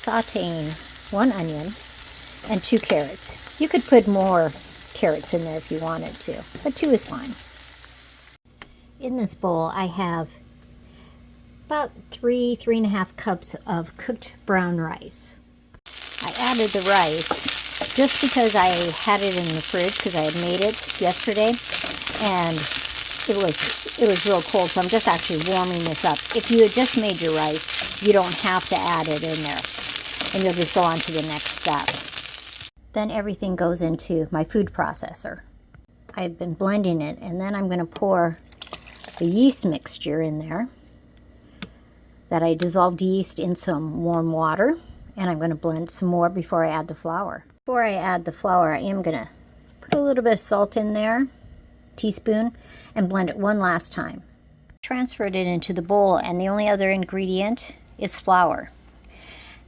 sauteing 1 onion and 2 carrots. You could put more carrots in there if you wanted to, but 2 is fine. In this bowl, I have about 3.5 cups of cooked brown rice. I added the rice just because I had it in the fridge because I had made it yesterday, and it was real cold, so I'm just actually warming this up. If you had just made your rice, you don't have to add it in there, and you'll just go on to the next step. Then everything goes into my food processor. I've been blending it, and then I'm going to pour the yeast mixture in there that I dissolved yeast in some warm water, and I'm going to blend some more before I add the flour. Before I add the flour, I am going to put a little bit of salt in there, teaspoon, and blend it one last time. Transferred it into the bowl, and the only other ingredient is flour.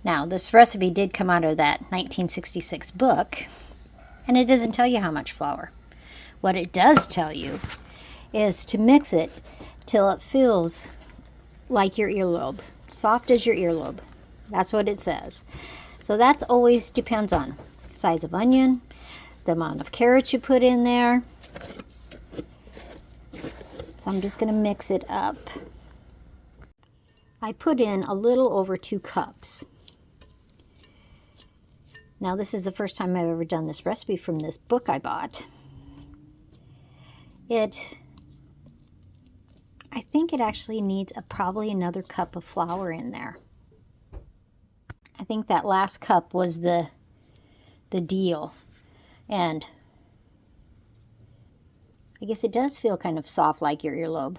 Now, this recipe did come out of that 1966 book, and it doesn't tell you how much flour. What it does tell you is to mix it till it feels like your earlobe, soft as your earlobe. That's what it says. So that's always depends on size of onion, the amount of carrots you put in there. So I'm just going to mix it up. I put in a little over 2 cups. Now this is the first time I've ever done this recipe from this book I bought. I think it actually needs probably another cup of flour in there. I think that last cup was the deal. And I guess it does feel kind of soft like your earlobe.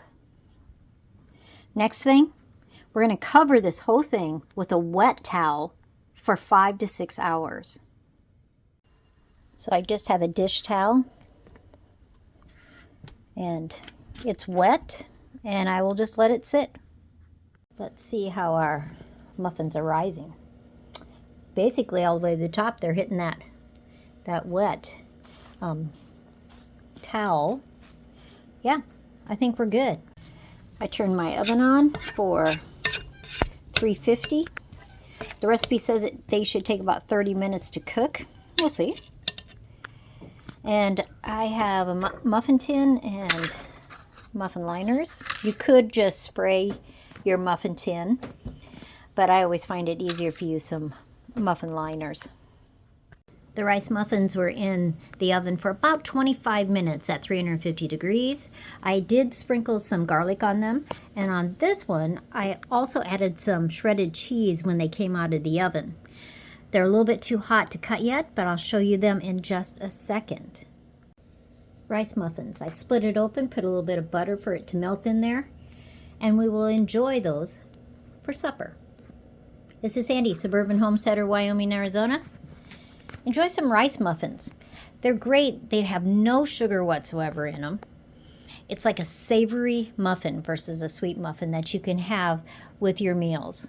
Next thing, we're going to cover this whole thing with a wet towel for 5 to 6 hours. So I just have a dish towel, and it's wet, and I will just let it sit. Let's see how our muffins are rising. Basically all the way to the top, they're hitting that wet towel. Yeah, I think we're good. I turned my oven on for 350. The recipe says they should take about 30 minutes to cook. We'll see. And I have a muffin tin and muffin liners. You could just spray your muffin tin, but I always find it easier if you use some muffin liners. The rice muffins were in the oven for about 25 minutes at 350 degrees. I did sprinkle some garlic on them, and on this one I also added some shredded cheese when they came out of the oven. They're a little bit too hot to cut yet, but I'll show you them in just a second. Rice muffins. I split it open, put a little bit of butter for it to melt in there, and we will enjoy those for supper. This is Sandi, Suburban Homesteader, Wyoming, Arizona. Enjoy some rice muffins. They're great. They have no sugar whatsoever in them. It's like a savory muffin versus a sweet muffin that you can have with your meals.